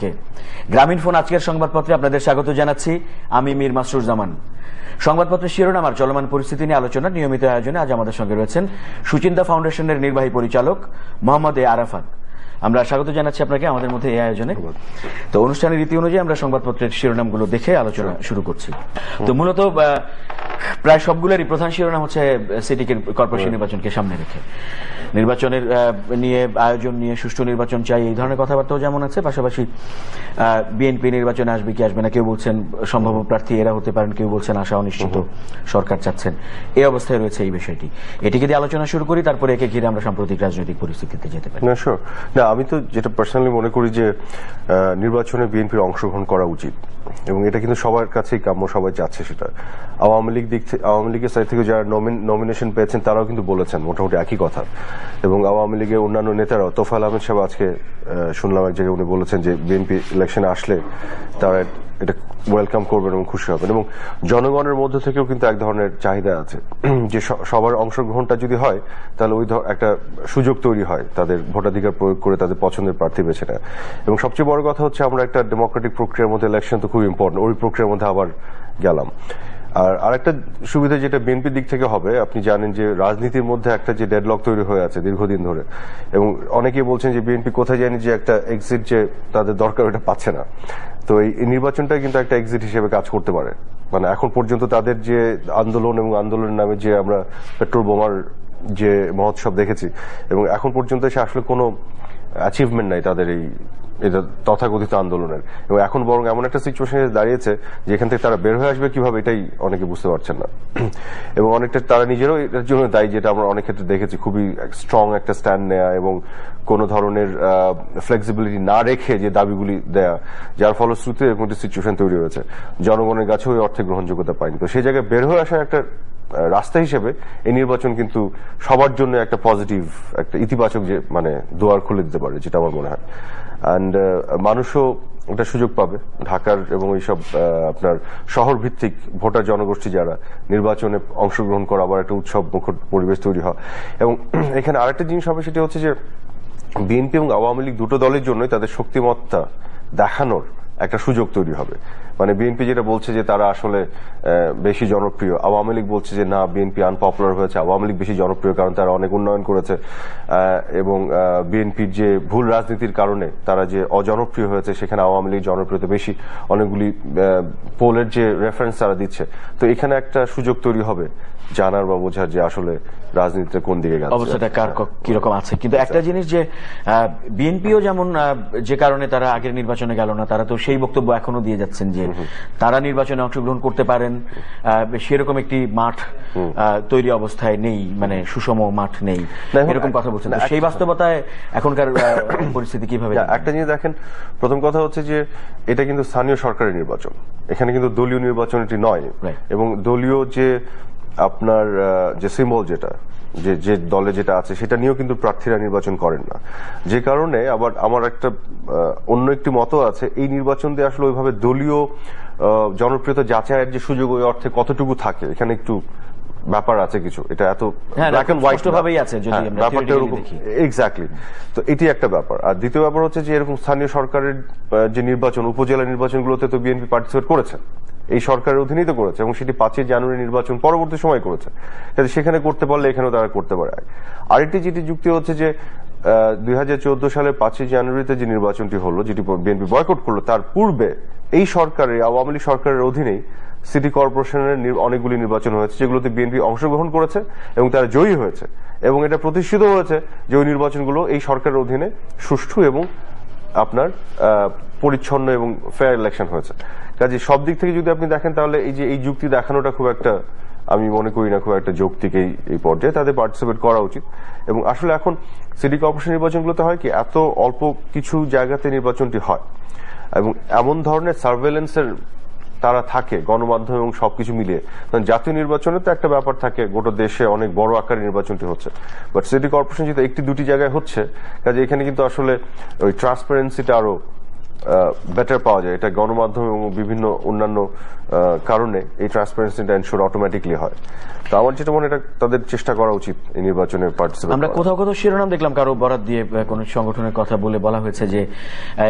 আপনাদেরকে। গ্রামীণ ফোন আজকের সংবাদপত্রে আপনাদের স্বাগত জানাচ্ছি। আমি মীর মাসরুর জামান। সংবাদপত্রের শিরোনাম আর চলমান পরিস্থিতি নিয়ে আলোচনার নিয়মিত আয়োজনে আজ আমাদের সঙ্গে রয়েছেন সুচিন্তা ফাউন্ডেশনের নির্বাহী পরিচালক মোহাম্মদ এ আরাফাত। আমরা স্বাগত জানাচ্ছি আপনাকে আমাদের মধ্যে এই আয়োজনে। তো অনুষ্ঠানের রীতি অনুযায়ী আমরা সংবাদপত্রের শিরোনামগুলো দেখে আলোচনা শুরু করছি। তো মূলত প্রায় সবগুলোরই প্রধান শিরোনাম হচ্ছে সিটি কর্পোরেশন নির্বাচনকে সামনে রেখে নির্বাচনের নিয়ে আয়োজন নিয়ে সুষ্ঠু নির্বাচন চাই, এই ধরনের কথাবার্তাও যেমন আছে, পাশাপাশি বিএনপি নির্বাচনে আসবে কি আসবে না, কেউ বলছেন সম্ভাব্য প্রার্থী এরা হতে পারেন, কেউ বলছেন আশা অনিশ্চিত, সরকার চাচ্ছেন, এই অবস্থায় রয়েছে এই বিষয়টি। এটিকে দিয়ে আলোচনা শুরু করি, তারপরে একে ঘিরে আমরা সাম্প্রতিক রাজনৈতিক পরিস্থিতিতে যেতে পারি। না, আমি তো যেটা পার্সোনালি মনে করি যে নির্বাচনে বিএনপির অংশগ্রহণ করা উচিত এবং এটা কিন্তু সবার কাছেই কাম্য, সবাই চাচ্ছে সেটা। আওয়ামী লীগের সাইড থেকে যারা নমিনেশন পেয়েছেন তারাও কিন্তু বলেছেন মোটামুটি একই কথা, এবং আওয়ামী লীগের অন্যান্য নেতারাও, তোফায়েল আহমেদ সাহেব আজকে শুনলাম এক জায়গায় উনি বলেছেন যে বিএনপি ইলেকশনে আসলে তারা এটা ওয়েলকাম করবেন এবং খুশি হবেন, এবং জনগণের মধ্য থেকেও কিন্তু এক ধরনের চাহিদা আছে যে সবার অংশগ্রহণটা যদি হয় তাহলে ওই একটা সুযোগ তৈরি হয় তাদের ভোটাধিকার প্রয়োগ করে তাদের পছন্দের প্রার্থী বেছে নেয়। এবং সবচেয়ে বড় কথা হচ্ছে আমরা একটা ডেমোক্রেটিক প্রক্রিয়ার মধ্যে, ইলেকশন তো খুব ইম্পর্টেন্ট, ওই প্রক্রিয়ার মধ্যে আবার গেলাম। আর আরেকটা সুবিধা যেটা বিএনপির দিক থেকে হবে, আপনি জানেন যে রাজনীতির মধ্যে একটা যে ডেডলক তৈরি হয়ে আছে দীর্ঘদিন ধরে, এবং অনেকেই বলছেন যে বিএনপি কোথায় জানি যে একটা এক্সিট যে তাদের দরকার ওটা পাচ্ছে না। তো এই নির্বাচনটা কিন্তু একটা এক্সিট হিসেবে কাজ করতে পারে। মানে এখন পর্যন্ত তাদের যে আন্দোলন এবং আন্দোলনের নামে যে আমরা পেট্রোল বোমার যে মহোৎসব দেখেছি, এবং এখন পর্যন্ত সে আসলে কোনো অ্যাচিভমেন্ট নাই তাদের এই তথাকথিত আন্দোলনের, এবং এখন বরং এমন একটা সিচুয়েশনে দাঁড়িয়েছে যে এখান থেকে তারা বের হয়ে আসবে কিভাবে এটাই অনেকে বুঝতে পারছেন না, এবং অনেকটা তারা নিজেরাও এটার জন্য দায়ী, যেটা আমরা অনেক ক্ষেত্রে দেখেছি খুবই স্ট্রং একটা স্ট্যান্ড নেয়া এবং কোনো ধরনের ফ্লেক্সিবিলিটি না রেখে যে দাবিগুলি দেয়া, যার ফলশ্রুতিতে এরকম একটা সিচুয়েশন তৈরি হয়েছে। জনগণের কাছেও ওই অর্থে গ্রহণযোগ্যতা পায়নি। তো সেই জায়গায় বের হয়ে আসার একটা রাস্তা হিসেবে এই নির্বাচন কিন্তু সবার জন্য একটা পজিটিভ, একটা ইতিবাচক যে মানে দুয়ার খুলে দিতে পারে, যেটা আমার মনে হয়। অ্যান্ড মানুষও একটা সুযোগ পাবে, ঢাকার এবং এইসব আপনার শহর ভিত্তিক ভোটার জনগোষ্ঠী যারা নির্বাচনে অংশগ্রহণ করা, আবার একটা উৎসব মুখর পরিবেশ তৈরি হয়। এবং এখানে আরেকটা জিনিস হবে, সেটা হচ্ছে যে বিএনপি এবং আওয়ামী লীগ দুটো দলের জন্যই তাদের শক্তিমত্তা দেখানোর একটা সুযোগ তৈরি হবে। মানে বিএনপি যেটা বলছে যে তারা আসলে বেশি জনপ্রিয়, আওয়ামী লীগ বলছে যে না, বিএনপি আনপপুলার হয়েছে, আওয়ামী লীগ বেশি জনপ্রিয় কারণ তারা অনেক উন্নয়ন করেছে, এবং বিএনপির যে ভুল রাজনীতির কারণে তারা যে অজনপ্রিয় হয়েছে সেখানে আওয়ামী লীগ জনপ্রিয়তা বেশি, অনেকগুলি পোলের যে রেফারেন্স তারা দিচ্ছে। তো এখানে একটা সুযোগ তৈরি হবে জানার বা বোঝার যে আসলে রাজনীতিতে কোন দিকে গেছে, অবস্থাটা কার কিরকম আছে। কিন্তু একটা জিনিস যে বিএনপিও যেমন যে কারণে তারা আগের নির্বাচনে গেল না, তারা তো সেই বক্তব্য এখনো দিয়ে যাচ্ছেন যে তারা নির্বাচনে অংশগ্রহণ করতে পারেন, সেরকম একটি মাঠ তৈরি অবস্থায় নেই, মানে সুষম মাঠ নেই, এরকম কথা বলছেন। সেই বাস্তবতায় এখনকার পরিস্থিতি কিভাবে? একটা জিনিস দেখেন, প্রথম কথা হচ্ছে যে এটা কিন্তু স্থানীয় সরকারের নির্বাচন, এখানে কিন্তু দলীয় নির্বাচন এটি নয়, এবং দলীয় যে আপনার যে সিম্বল যেটা যে দলে যেটা আছে সেটা নিয়েও কিন্তু প্রার্থীরা নির্বাচন করেন না। যে কারণে আবার আমার একটা অন্য একটি মত আছে, এই নির্বাচন দিয়ে আসলে ওইভাবে দলীয় জনপ্রিয়তা যাচাইয়ের যে সুযোগ ওই অর্থে কতটুকু থাকে, এখানে একটু ব্যাপার আছে কিছু। এটা এত ব্ল্যাক এন্ড হোয়াইট ভাবেই আছে যদি আমরা ব্যাপারটা এরকম, এক্স্যাক্টলি। তো এটি একটা ব্যাপার। আর দ্বিতীয় ব্যাপার হচ্ছে যে এরকম স্থানীয় সরকারের যে নির্বাচন, উপজেলা নির্বাচনগুলোতে তো বিএনপি পার্টিসিপেট করেছে, এই সরকারের অধীনেই তো করেছে, এবং সেটি 5 জানুয়ারি নির্বাচন পরবর্তী সময় করেছে। সেখানে করতে পারলে এখানেও তারা করতে পারে। আরেকটি যেটি যুক্তি হচ্ছে যে 2014 সালের 5 জানুয়ারিতে যে নির্বাচনটি হলো, যেটি বিএনপি বয়কট করলো, তার পূর্বে এই সরকারের, আওয়ামী লীগ সরকারের অধীনেই সিটি কর্পোরেশনের অনেকগুলি নির্বাচন হয়েছে যেগুলোতে বিএনপি অংশগ্রহণ করেছে এবং তারা জয়ী হয়েছে, এবং এটা প্রতিষ্ঠিত হয়েছে যে ওই নির্বাচনগুলো এই সরকারের অধীনে সুষ্ঠু এবং আপনার পরিচ্ছন্ন এবং ফেয়ার ইলেকশন হয়েছে। কাজে সব দিক থেকে যদি আপনি দেখেন তাহলে এই যে এই যুক্তি দেখানোটা খুব একটা, আমি মনে করি না খুব একটা যৌক্তিক এই পর্যায়ে তাদের পার্টিসিপেট করা উচিত। এবং আসলে এখন সিটি কর্পোরেশন নির্বাচনগুলোতে হয় কি, এত অল্প কিছু জায়গাতে নির্বাচনটি হয়, এবং এমন ধরনের সার্ভেলেন্সের তারা থাকে গণমাধ্যম এবং সবকিছু মিলিয়ে। জাতীয় নির্বাচনে তো একটা ব্যাপার থাকে, গোটা দেশে অনেক বড় আকারে নির্বাচনটি হচ্ছে, বাট সিটি কর্পোরেশন যেহেতু একটি দুটি জায়গায় হচ্ছে, কাজে এখানে কিন্তু আসলে ওই ট্রান্সপারেন্সিটা আরো বেটার পাওয়া যায়। এটা গণমাধ্যম এবং বিভিন্ন অন্যান্য কারণে এই ট্রান্সপারেন্সিটা এনশিওর অটোমেটিকলি হয়। তো আমার যেটা মনে হয় এটা তাদের চেষ্টা করা উচিত এই নির্বাচনে পার্টিসিপেট। আমরা কোথাও কোথাও শিরোনাম দেখলাম কারো বরাত দিয়ে কোন সংগঠনের কথা বলে বলা হয়েছে যে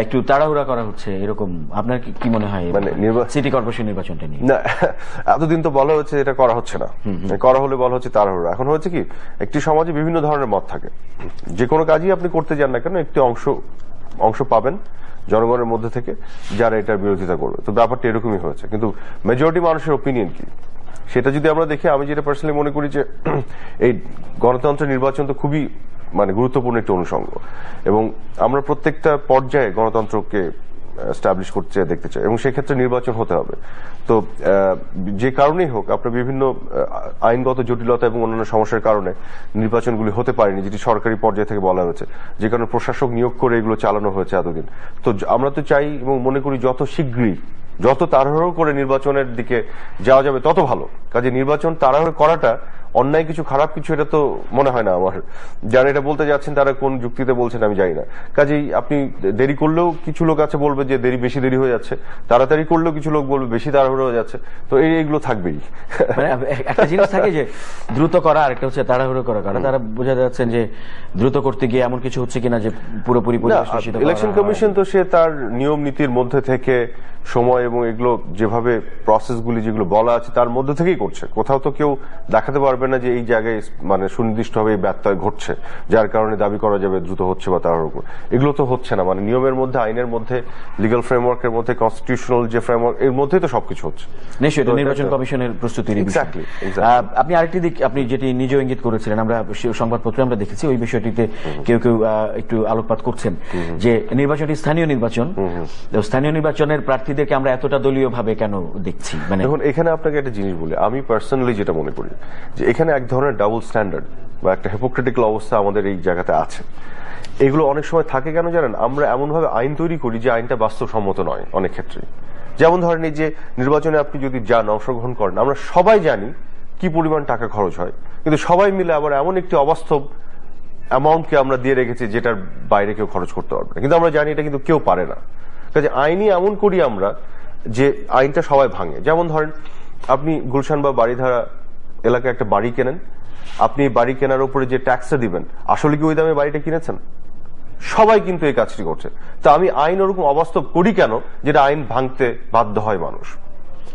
একটু তাড়াহুড়া করা হচ্ছে এরকম। আপনার কি মনে হয় মানে সিটি কর্পোরেশন নির্বাচনটা নিয়ে? না, এতদিন তো বলা হচ্ছে এটা করা হচ্ছে না, করা হলে বলা হচ্ছে তাড়াহুড়া। এখন হচ্ছে কি, একটি সমাজে বিভিন্ন ধরনের মত থাকে, যে কোনো কাজই আপনি করতে যান না কেন একটি অংশ পাবেন জনগণের মধ্যে থেকে যারা এটার বিরোধিতা করবে। তো ব্যাপারটা এরকমই হয়েছে, কিন্তু মেজরিটি মানুষের ওপিনিয়ন কি সেটা যদি আমরা দেখি, আমি যেটা পার্সোনালি মনে করি যে এই গণতন্ত্রের নির্বাচন তো খুবই গুরুত্বপূর্ণ একটি অনুষঙ্গ, এবং আমরা প্রত্যেকটা পর্যায়ে গণতন্ত্রকে এস্টাবলিশ করতে চাই, দেখতে চাই, এবং সেক্ষেত্রে নির্বাচন হতে হবে। তো যে কারণেই হোক, আপনার বিভিন্ন আইনগত জটিলতা এবং অন্যান্য সমস্যার কারণে নির্বাচনগুলি হতে পারেনি, যেটি সরকারি পর্যায় থেকে বলা হয়েছে, যে কারণে প্রশাসক নিয়োগ করে এগুলো চালানো হয়েছে এতদিন। তো আমরা তো চাই এবং মনে করি যত শীঘ্রই, যত তাড়াহুড়ো করে নির্বাচনের দিকে যাওয়া যাবে তত ভালো। কাজে নির্বাচন তাড়াহুড়ো করাটা অন্যায় কিছু, খারাপ কিছু, এটা তো মনে হয় না আমার। যারা এটা বলতে যাচ্ছেন তারা কোন যুক্তিতে বলছেন আমি জানি না। কাজেই আপনি দেরি করলেও কিছু লোক আছে বলবে যে বেশি দেরি হয়ে যাচ্ছে, তাড়াতাড়ি করলেও কিছু লোক বলবে বেশি তাড়াহুড়ো হয়ে যাচ্ছে। তো এইগুলো থাকবেই। মানে একটা জিনিস থাকে যে দ্রুত করা, আর একটা হচ্ছে তাড়াহুড়ো করা। তারা বোঝা যাচ্ছেন যে দ্রুত করতে গিয়ে এমন কিছু হচ্ছে কিনা যে পুরোপুরি ইলেকশন কমিশন তো সে তার নিয়ম নীতির মধ্যে থেকে সময় এবং এগুলো যেভাবে প্রসেসগুলি যেগুলো বলা আছে তার মধ্যে থেকেই করছে। কোথাও তো কেউ দেখাতে পারবে না যে এই জায়গায় সুনির্দিষ্টভাবে ব্যত্যয় ঘটছে যার কারণে দাবি করা যাবে দ্রুত হচ্ছে বা তার উপর। এগুলো তো হচ্ছে না। নিয়মের মধ্যে, আইনের মধ্যে, লিগ্যাল ফ্রেমওয়ার্কের মধ্যে, কনস্টিটিউশনাল যে ফ্রেমওয়ার্ক, এর মধ্যেই তো সবকিছু হচ্ছে। নিশ্চয়ই নির্বাচন কমিশনের প্রস্তুতির। আপনি আরেকটি দিক, আপনি যেটি নিজেও ইঙ্গিত করেছিলেন, আমরা সংবাদপত্রে আমরা দেখেছি, ওই বিষয়টিতে কেউ কেউ একটু আলোকপাত করছেন যে নির্বাচনটি স্থানীয় নির্বাচন, স্থানীয় নির্বাচনের প্রার্থীদেরকে আমরা এতটা দলীয় ভাবে কেন দেখছি? দেখুন, এখানে আপনাকে একটা জিনিস বলি, আমি পার্সোনালি যেটা মনে করি যে এখানে এক ধরনের ডাবল স্ট্যান্ডার্ড বা একটা হিপোক্রেটিক্যাল অবস্থা আমাদের এই জায়গাতে আছে। এগুলো অনেক সময় থাকে কেন জানেন? আমরা এমনভাবে আইন তৈরি করি যে আইনটা বাস্তবসম্মত নয় অনেক ক্ষেত্রে। যেমন ধরেন, এই যে নির্বাচনে আপনি যদি যান, অংশগ্রহণ করেন, আমরা সবাই জানি কি পরিমাণ টাকা খরচ হয়, কিন্তু সবাই মিলে আবার এমন একটি অবাস্তব অ্যামাউন্টকে আমরা দিয়ে রেখেছি যেটার বাইরে কেউ খরচ করতে পারবে না, কিন্তু আমরা জানি এটা কিন্তু কেউ পারে না। কাজে আইনই এমন করি আমরা যে আইনটা সবাই ভাঙে। যেমন ধরেন, আপনি গুলশান বা বাড়িধারা এলাকায় একটা বাড়ি কেনেন, আপনি বাড়ি কেনার উপরে যে ট্যাক্সটা দিবেন, আসলে কি ওই দামে বাড়িটা কিনেছেন? সবাই কিন্তু এই কাজটি করছে। তো আমি আইন ওরকম অবাস্তব করি কেন যেটা আইন ভাঙতে বাধ্য হয় মানুষ,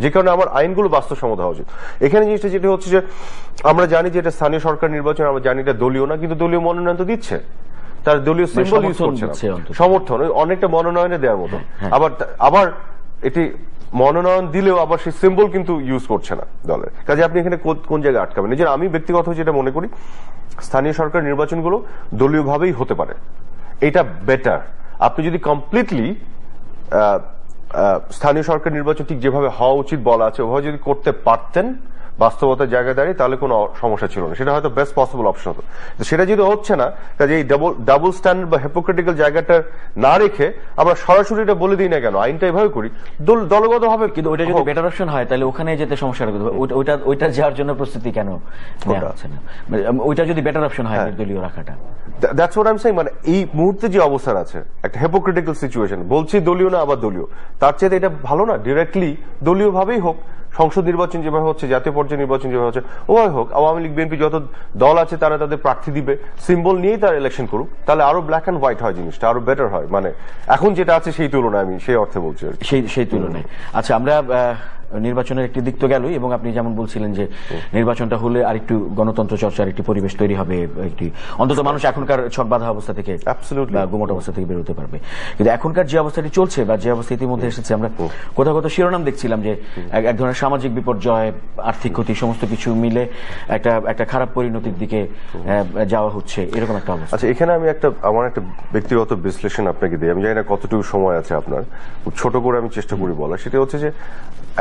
যে কারণে আমার আইনগুলো বাস্তবসম্মত হওয়া উচিত। এখানে জিনিসটা যেটা হচ্ছে যে আমরা জানি যে এটা স্থানীয় সরকার নির্বাচন, আমরা জানি এটা দলীয় না, কিন্তু দলীয় মনোনয়ন তো দিচ্ছে, তার দলীয় সিম্বল ইউজ করছে, সমর্থন অনেকটা মনোনয়নে দেওয়ার মতো। আবার এটি মনোনয়ন দিলেও আবার সেই সিম্বল কিন্তু ইউজ করছে না দলের। কাজে আপনি এখানে কোন জায়গায় আটকাবেন? এই যে আমি ব্যক্তিগত যেটা মনে করি, স্থানীয় সরকার নির্বাচনগুলো দলীয়ভাবেই হতে পারে, এটা বেটার। আপনি যদি কমপ্লিটলি স্থানীয় সরকার নির্বাচন ঠিক যেভাবে হওয়া উচিত বলা আছে ওভাবে যদি করতে পারতেন বাস্তবতার জায়গায় দাঁড়িয়ে, তাহলে কোনো সমস্যা ছিল না, সেটা হয়তো বেস্ট পসিবল অপশন হতো। সেটা যদি হচ্ছে না, কাজে এই ডাবল স্ট্যান্ডার্ড বা হিপোক্রেটিক্যাল জায়গাটা না রেখে আমরা সরাসরি এটা বলে দিই না কেন, আইনটা এভাবে করি দলগত ভাবে। কিন্তু ওইটা যদি বেটার অপশন হয় তাহলে ওখানে যেতে সমস্যা হবে, ওইটা যাওয়ার জন্য প্রস্তুতি কেন নেওয়া হচ্ছে না? ওইটা যদি বেটার অপশন হয় দলীয় রাখাটা, that's what I am saying. এই মুহূর্তে যে অবস্থান আছে, একটা হিপোক্রেটিক্যাল সিচুয়েশন, বলছি দলীয় না আবার দলীয়, তার চেয়ে এটা ভালো না ডিরেক্টলি দলীয় ভাবেই হোক। সংসদ নির্বাচন যেভাবে হচ্ছে, জাতীয় পর্যায়ে নির্বাচন যেভাবে হচ্ছে ওভাবে হোক। আওয়ামী লীগ, বিএনপি যত দল আছে তারা তাদের প্রার্থী দিবে, সিম্বল নিয়েই তারা ইলেকশন করুক, তাহলে আরো ব্ল্যাক অ্যান্ড হোয়াইট হয়, জিনিসটা আরো বেটার হয়। এখন যেটা আছে সেই তুলনায়, আমি সেই অর্থে বলছি, সেই তুলনায়। আচ্ছা, আমরা নির্বাচনের একটি দিক তো গেলই, এবং আপনি যেমন বলছিলেন যে নির্বাচনটা হলে আরেকটু গণতন্ত্র চর্চার একটি পরিবেশ তৈরি হবে, একটি অন্তত মানুষ এখনকার ছক বাঁধা অবস্থা থেকে, গুমট অবস্থা থেকে বেরোতে পারবে। কিন্তু এখনকার যে অবস্থাটি চলছে বা যে অবস্থা ইতিমধ্যে এসেছে, আমরা কোথাও কোথাও শিরোনাম দেখছিলাম যে এক ধরনের সামাজিক বিপর্যয়, আর্থিক ক্ষতি, সমস্ত কিছু মিলে একটা খারাপ পরিণতির দিকে যাওয়া হচ্ছে, এরকম একটা অবস্থা। আচ্ছা, এখানে আমি আমার একটা ব্যক্তিগত বিশ্লেষণ আপনাকে দিই। আমি জানি না কতটুকু সময় আছে আপনার, ছোট করে আমি চেষ্টা করি বলা। সেটা হচ্ছে যে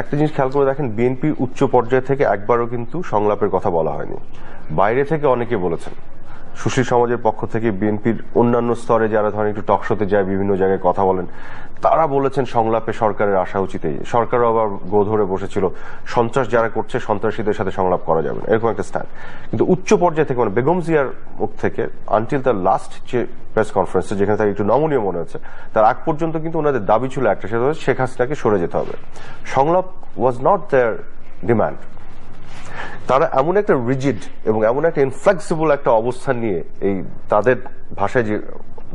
একটা জিনিস খেয়াল করে দেখেন, বিএনপি উচ্চ পর্যায় থেকে একবারও কিন্তু সংলাপের কথা বলা হয়নি। বাইরে থেকে অনেকে বলেছেন সুশীল সমাজের পক্ষ থেকে বিএনপির অন্যান্য স্তরে যারা ধরেন একটু টকশোতে যায়, বিভিন্ন জায়গায় কথা বলেন, তারা বলেছেন সংলাপে সরকারের আসা উচিত। সরকারও আবার গো ধরে বসেছিল, সন্ত্রাস যারা করছে সন্ত্রাসীদের সাথে সংলাপ করা যাবে না, এরকম একটা স্ট্যান্ড। কিন্তু উচ্চ পর্যায়ে থেকে, মানে বেগম জিয়ার মুখ থেকে আনটিল তার লাস্ট যে প্রেস কনফারেন্সে, যেখানে তার একটু নমনীয় মনে হচ্ছে, তার আগ পর্যন্ত কিন্তু ওনাদের দাবি ছিল একটা, সেটা হচ্ছে শেখ হাসিনাকে সরে যেতে হবে। সংলাপ ওয়াজ নট দেয়ার ডিমান্ড। তারা এমন একটা রিজিড এবং এমন একটা ইনফ্লেক্সিবল একটা অবস্থান নিয়ে এই তাদের ভাষায় যে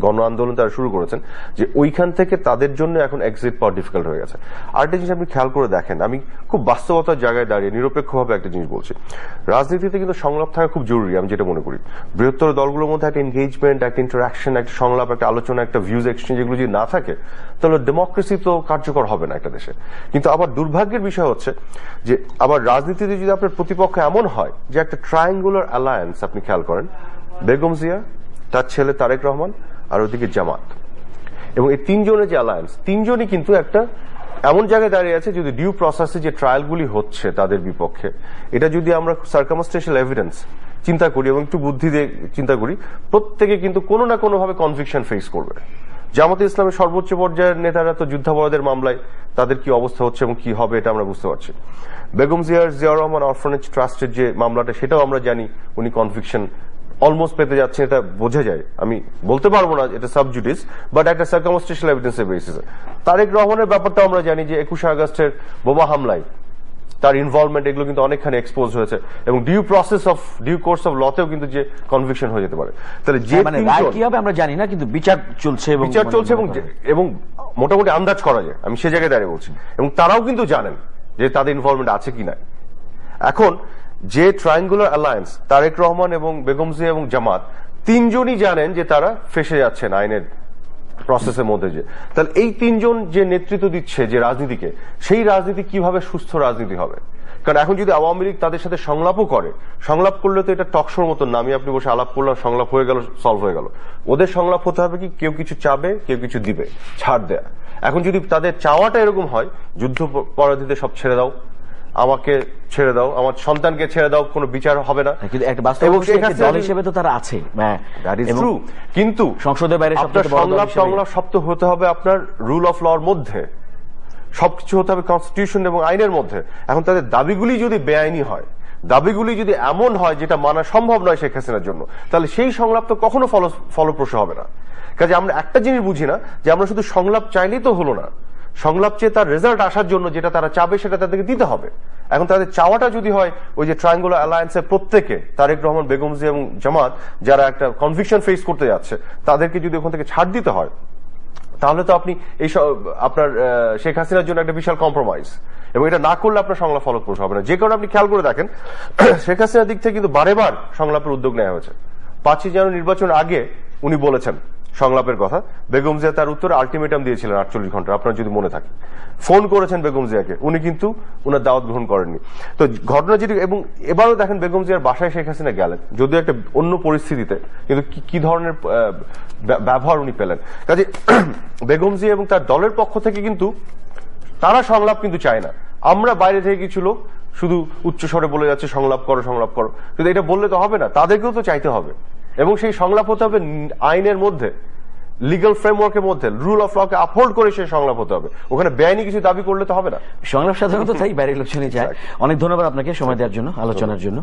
গণ আন্দোলন তারা শুরু করেছেন, যে ওইখান থেকে তাদের জন্য এখন এক্সিট পাওয়া ডিফিকাল্ট হয়ে গেছে। আরেকটা জিনিস আপনি খেয়াল করে দেখেন, আমি খুব বাস্তবতার জায়গায় দাঁড়িয়ে নিরপেক্ষভাবে একটা জিনিস বলছি, রাজনীতিতে কিন্তু সংলাপ থাকা খুব জরুরি, আমি যেটা মনে করি। বৃহত্তর দলগুলোর মধ্যে একটা এনগেজমেন্ট, একটা ইন্টারাকশন, একটা সংলাপ, একটা আলোচনা, একটা ভিউজ এক্সচেঞ্জ, এগুলো যদি না থাকে তাহলে ডেমোক্রেসি তো কার্যকর হবে না একটা দেশে। কিন্তু আবার দুর্ভাগ্যের বিষয় হচ্ছে যে আবার রাজনীতিতে যদি আপনার প্রতিপক্ষ এমন হয় যে একটা ট্রায়াঙ্গুলার অ্যালায়েন্স, আপনি খেয়াল করেন বেগম জিয়া, তার ছেলে তারেক রহমান, আর ওদিকে জামাত, এবং এই তিনজনের যে অ্যালায়েন্স, তিনজনই কিন্তু একটা এমন জায়গায় দাঁড়িয়ে আছে, যদি ডিউ প্রসেসে যে ট্রায়ালগুলি হচ্ছে তাদের বিপক্ষে, এটা যদি আমরা সার্কামস্টেন্সিয়াল এভিডেন্স চিন্তা করি এবং একটু বুদ্ধি দিয়ে চিন্তা করি, প্রত্যেকে কিন্তু কোনো না কোনোভাবে কনভিকশন ফেস করবে। জামাতে ইসলামের সর্বোচ্চ পর্যায়ের নেতারা তো যুদ্ধাপরাধের মামলায়, তাদের কি অবস্থা হচ্ছে এবং কি হবে এটা আমরা বুঝতে পারছি। বেগম জিয়াউর রহমান অরফানেজ ট্রাস্টের যে মামলাটা, সেটাও আমরা জানি উনি কনভিকশন অলমোস্ট পেতে যাচ্ছে, এটা বোঝা যায়। আমি বলতে পারবো না এটা সাবজুডিস, বাট একটা সার্কামস্টেন্সিয়াল এভিডেন্সের বেসিসে। তারেক রহমানের ব্যাপারটা আমরা জানি যে 21 আগস্টের বোমা হামলায় তার ইনভলভমেন্ট, এগুলো কিন্তু অনেকখানি এক্সপোজ হয়েছে, এবং ডিউ কোর্স অফ লতেও কিন্তু যে কনভিকশন হয়ে যেতে পারে। তাহলে যে কি হবে আমরা জানি না, কিন্তু বিচার চলছে এবং মোটামুটি আন্দাজ করা যায়, আমি সে জায়গায় দাঁড়িয়ে বলছি, এবং তারাও কিন্তু জানেন যে তাদের ইনভলভমেন্ট আছে কিনা। এখন যে ট্রায়াঙ্গুলার অ্যালায়েন্স, তারেক রহমান এবং বেগম জিয়া এবং জামাত, তিনজনই জানেন যে তারা ফেসে যাচ্ছেন আইনের প্রসেসের মধ্যে। যে তাহলে এই তিনজন যে নেতৃত্ব দিচ্ছে যে রাজনীতিকে, সেই রাজনীতি কিভাবে সুস্থ রাজনীতি হবে? কারণ এখন যদি আওয়ামী লীগ তাদের সাথে সংলাপও করে, সংলাপ করলে তো এটা টকশোর মতন না, আমি আপনি বসে আলাপ করলাম, সংলাপ হয়ে গেল, সলভ হয়ে গেল। ওদের সংলাপ হতে হবে কি, কেউ কিছু চাবে, কেউ কিছু দিবে, ছাড় দেয়া। এখন যদি তাদের চাওয়াটা এরকম হয়, যুদ্ধপরাধীদের সব ছেড়ে দাও, আমাকে ছেড়ে দাও, আমার সন্তানকে ছেড়ে দাও, কোনো বিচার হবে না, কিন্তু একটা বাস্তব দল হিসেবে তো তারা আছে, কিন্তু সংসদের বাইরে সংলাপ শব্দ হতে হবে আপনার রুল অফ লর মধ্যে, সবকিছু হতে হবে কনস্টিটিউশন এবং আইনের মধ্যে। এখন তাদের দাবিগুলি যদি বেআইনি হয়, দাবিগুলি যদি এমন হয় যেটা মানা সম্ভব নয় শেখ হাসিনার জন্য, তাহলে সেই সংলাপ তো কখনো ফলপ্রসূ হবে না। কাজে আমরা একটা জিনিস বুঝি না, যে আমরা শুধু সংলাপ চাইলেই তো হলো না, সংলাপ চেয়ে তার রেজাল্ট আসার জন্য যেটা তারা চাবে সেটা তাদেরকে দিতে হবে। এখন তাদের চাওয়াটা যদি হয় ওই যে ট্রায়াঙ্গুলার অ্যালায়েন্সের প্রত্যেকে, তারেক রহমান, বেগম জিয়া এবং জামাত, যারা একটা কনভিকশন ফেস করতে যাচ্ছে, তাদেরকে যদি ওখান থেকে ছাড় দিতে হয়, তাহলে তো আপনি এই আপনার শেখ হাসিনার জন্য একটা বিশাল কম্প্রোমাইজ, এবং এটা না করলে আপনার সংলাপ ফলপ্রসূ হবে না। যে কারণে আপনি খেয়াল করে দেখেন, শেখ হাসিনার দিক থেকে কিন্তু বারেবার সংলাপের উদ্যোগ নেওয়া হয়েছে। 5ই জানুয়ারি নির্বাচনের আগে উনি বলেছেন সংলাপের কথা, বেগম জিয়া তার উত্তরে আলটিমেটাম দিয়েছিলেন 48 ঘন্টা, আপনার যদি মনে থাকে। ফোন করেছেন বেগম জিয়াকে, উনি কিন্তু উনার দাওয়াত গ্রহণ করেননি। তো ঘটনা যেটি, এবং এবারও দেখেন বেগম জিয়ার বাসায় শেখ হাসিনা গেলেন, যদিও একটা অন্য পরিস্থিতিতে, কিন্তু কি ধরনের ব্যবহার উনি পেলেন। কাজে বেগম জিয়া এবং তার দলের পক্ষ থেকে কিন্তু তারা সংলাপ কিন্তু চায় না। আমরা বাইরে থেকে কিছু লোক শুধু উচ্চস্বরে বলে যাচ্ছে সংলাপ করো, সংলাপ করো, কিন্তু এটা বললে তো হবে না, তাদেরকেও তো চাইতে হবে, এবং সেই সংলাপ হতে হবে আইনের মধ্যে, লিগ্যাল ফ্রেমওয়ার্কের মধ্যে, রুল অফ লকে আপহোল্ড করে সেই সংলাপ হতে হবে। ওখানে বেআইনি কিছু দাবি করলে তো হবে না। সংলাপ সাধারণত তাই বাইরের লোকজনই চায়। অনেক ধন্যবাদ আপনাকে সময় দেওয়ার জন্য, আলোচনার জন্য।